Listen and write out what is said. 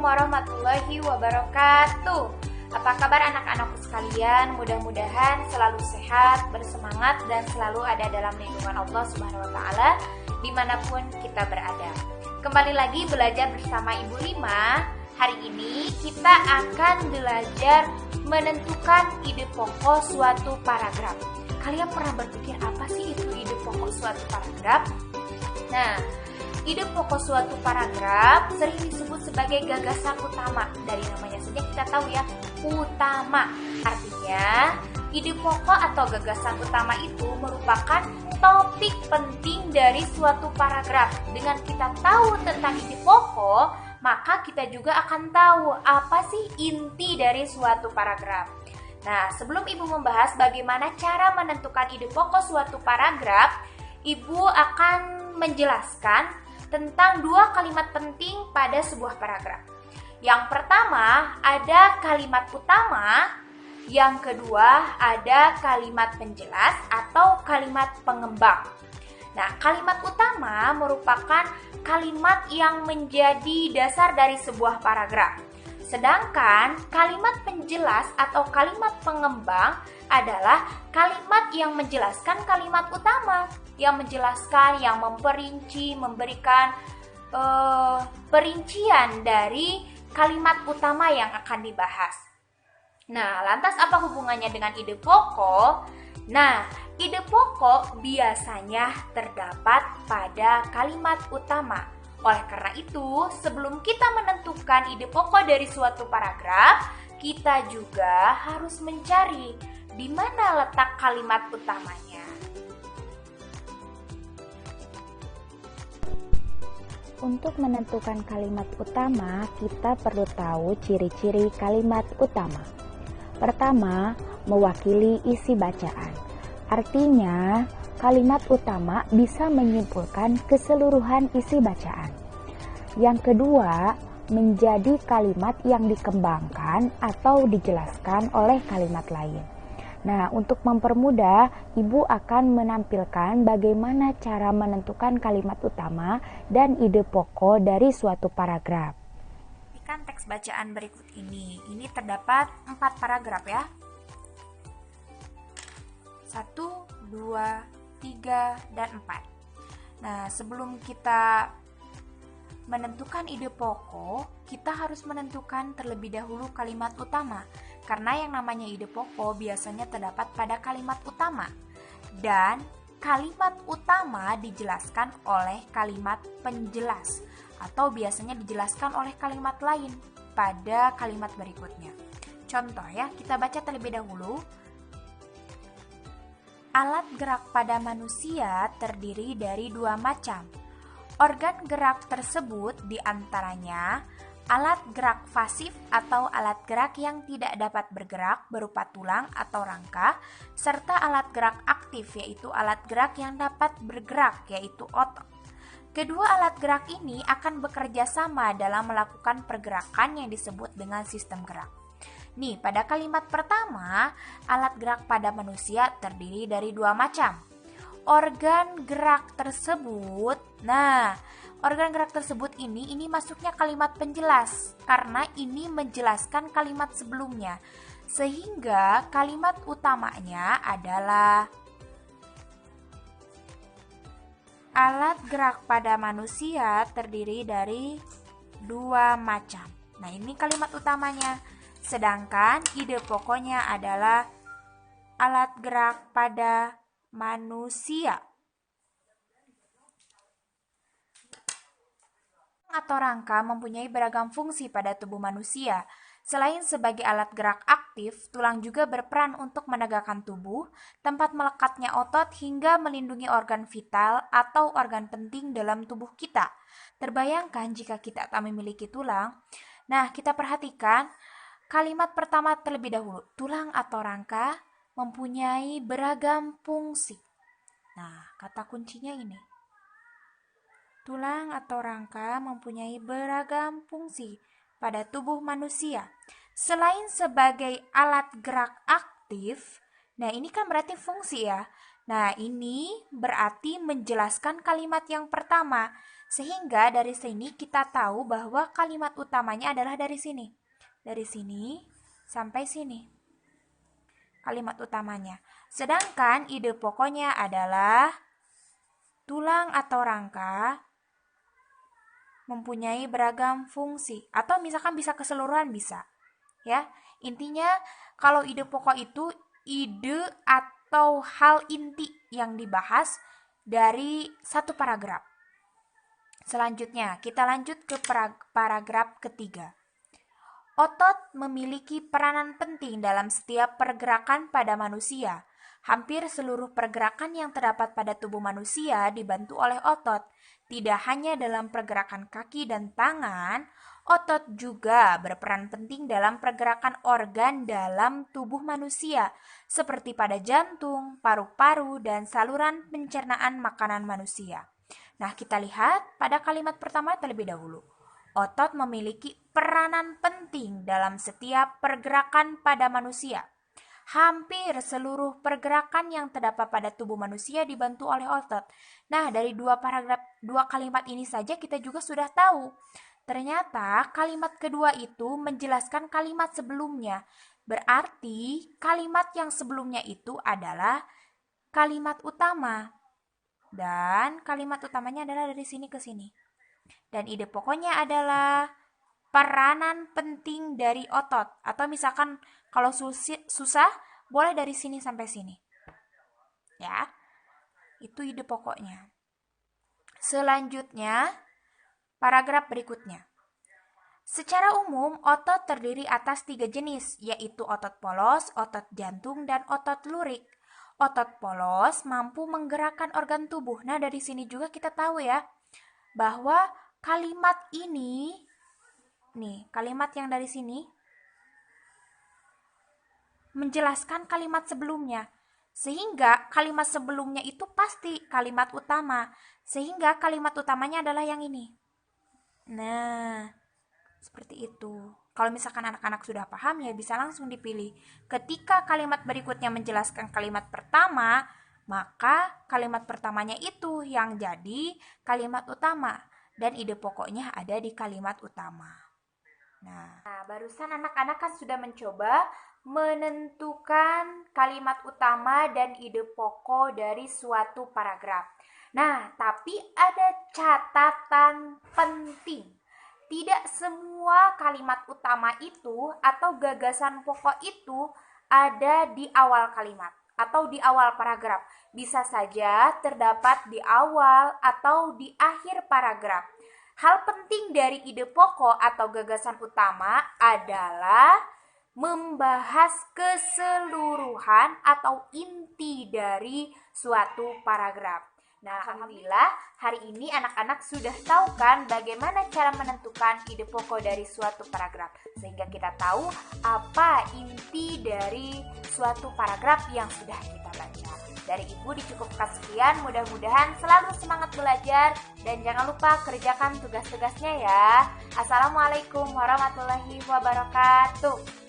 warahmatullahi wabarakatuh. Apa kabar anak-anakku sekalian? Mudah-mudahan selalu sehat, bersemangat, dan selalu ada dalam lindungan Allah Subhanahu wa Ta'ala dimanapun kita berada. Kembali lagi belajar bersama Ibu Lima. Hari ini kita akan belajar menentukan ide pokok suatu paragraf. Kalian pernah berpikir apa sih itu ide pokok suatu paragraf? Nah, ide pokok suatu paragraf sering disebut sebagai gagasan utama. Dari namanya saja kita tahu ya, utama. Artinya, ide pokok atau gagasan utama itu merupakan topik penting dari suatu paragraf. Dengan kita tahu tentang ide pokok, maka kita juga akan tahu apa sih inti dari suatu paragraf. Nah, sebelum Ibu membahas bagaimana cara menentukan ide pokok suatu paragraf, Ibu akan menjelaskan tentang dua kalimat penting pada sebuah paragraf. Yang pertama ada kalimat utama, yang kedua ada kalimat penjelas atau kalimat pengembang. Nah, kalimat utama merupakan kalimat yang menjadi dasar dari sebuah paragraf. Sedangkan kalimat penjelas atau kalimat pengembang adalah kalimat yang menjelaskan kalimat utama, yang menjelaskan, yang memperinci, memberikan perincian dari kalimat utama yang akan dibahas. Nah, lantas apa hubungannya dengan ide pokok? Nah, ide pokok biasanya terdapat pada kalimat utama. Oleh karena itu, sebelum kita menentukan ide pokok dari suatu paragraf, kita juga harus mencari di mana letak kalimat utamanya. Untuk menentukan kalimat utama, kita perlu tahu ciri-ciri kalimat utama. Pertama, mewakili isi bacaan. Artinya, kalimat utama bisa menyimpulkan keseluruhan isi bacaan. Yang kedua, menjadi kalimat yang dikembangkan atau dijelaskan oleh kalimat lain. Nah, untuk mempermudah, Ibu akan menampilkan bagaimana cara menentukan kalimat utama dan ide pokok dari suatu paragraf. Perhatikan teks bacaan berikut ini. Ini terdapat 4 paragraf ya. 1, 2, 3, dan 4. Nah, sebelum kita menentukan ide pokok, kita harus menentukan terlebih dahulu kalimat utama. Karena yang namanya ide pokok biasanya terdapat pada kalimat utama. Dan kalimat utama dijelaskan oleh kalimat penjelas atau biasanya dijelaskan oleh kalimat lain pada kalimat berikutnya. Contoh ya, kita baca terlebih dahulu. Alat gerak pada manusia terdiri dari 2 macam. Organ gerak tersebut diantaranya alat gerak pasif atau alat gerak yang tidak dapat bergerak berupa tulang atau rangka, serta alat gerak aktif yaitu alat gerak yang dapat bergerak yaitu otot. Kedua alat gerak ini akan bekerja sama dalam melakukan pergerakan yang disebut dengan sistem gerak. Nih, pada kalimat pertama, alat gerak pada manusia terdiri dari 2 macam. Organ gerak tersebut, organ gerak tersebut ini masuknya kalimat penjelas karena ini menjelaskan kalimat sebelumnya. Sehingga kalimat utamanya adalah alat gerak pada manusia terdiri dari 2 macam. Nah, ini kalimat utamanya. Sedangkan ide pokoknya adalah alat gerak pada manusia. Atau rangka mempunyai beragam fungsi pada tubuh manusia. Selain sebagai alat gerak aktif, tulang juga berperan untuk menegakkan tubuh, tempat melekatnya otot hingga melindungi organ vital atau organ penting dalam tubuh kita. Terbayangkan jika kita tak memiliki tulang? Nah, kita perhatikan kalimat pertama terlebih dahulu. Tulang atau rangka mempunyai beragam fungsi. Nah, kata kuncinya ini. Tulang atau rangka mempunyai beragam fungsi pada tubuh manusia. Selain sebagai alat gerak aktif, Nah, ini kan berarti fungsi ya. Nah, ini berarti menjelaskan kalimat yang pertama. Sehingga dari sini kita tahu bahwa kalimat utamanya adalah dari sini. Dari sini sampai sini. Kalimat utamanya. Sedangkan ide pokoknya adalah tulang atau rangka mempunyai beragam fungsi. Atau misalkan bisa keseluruhan bisa. Ya, intinya kalau ide pokok itu ide atau hal inti yang dibahas dari satu paragraf. Selanjutnya, kita lanjut ke paragraf ketiga. Otot memiliki peranan penting dalam setiap pergerakan pada manusia. Hampir seluruh pergerakan yang terdapat pada tubuh manusia dibantu oleh otot. Tidak hanya dalam pergerakan kaki dan tangan, otot juga berperan penting dalam pergerakan organ dalam tubuh manusia, seperti pada jantung, paru-paru, dan saluran pencernaan makanan manusia. Nah, kita lihat pada kalimat pertama terlebih dahulu. Otot memiliki peranan penting dalam setiap pergerakan pada manusia. Hampir seluruh pergerakan yang terdapat pada tubuh manusia dibantu oleh otot. Nah, dari dua kalimat ini saja kita juga sudah tahu. Ternyata kalimat kedua itu menjelaskan kalimat sebelumnya. Berarti kalimat yang sebelumnya itu adalah kalimat utama. Dan kalimat utamanya adalah dari sini ke sini. Dan ide pokoknya adalah peranan penting dari otot. Atau misalkan kalau susah, boleh dari sini sampai sini. Ya, itu ide pokoknya. Selanjutnya, paragraf berikutnya. Secara umum, otot terdiri atas 3 jenis, yaitu otot polos, otot jantung, dan otot lurik. Otot polos mampu menggerakkan organ tubuh. Nah, dari sini juga kita tahu ya, bahwa kalimat ini, nih, kalimat yang dari sini, menjelaskan kalimat sebelumnya. Sehingga kalimat sebelumnya itu pasti kalimat utama. Sehingga kalimat utamanya adalah yang ini. Nah, seperti itu. Kalau misalkan anak-anak sudah paham ya bisa langsung dipilih. Ketika kalimat berikutnya menjelaskan kalimat pertama, maka kalimat pertamanya itu yang jadi kalimat utama. Dan ide pokoknya ada di kalimat utama. Nah, barusan anak-anak kan sudah mencoba menentukan kalimat utama dan ide pokok dari suatu paragraf. Nah, tapi ada catatan penting. Tidak semua kalimat utama itu atau gagasan pokok itu ada di awal kalimat atau di awal paragraf. Bisa saja terdapat di awal atau di akhir paragraf. Hal penting dari ide pokok atau gagasan utama adalah membahas keseluruhan atau inti dari suatu paragraf. Nah, alhamdulillah hari ini anak-anak sudah tahu kan bagaimana cara menentukan ide pokok dari suatu paragraf. Sehingga kita tahu apa inti dari suatu paragraf yang sudah kita baca. Dari Ibu dicukupkan sekian, mudah-mudahan selalu semangat belajar dan jangan lupa kerjakan tugas-tugasnya ya. Assalamualaikum warahmatullahi wabarakatuh.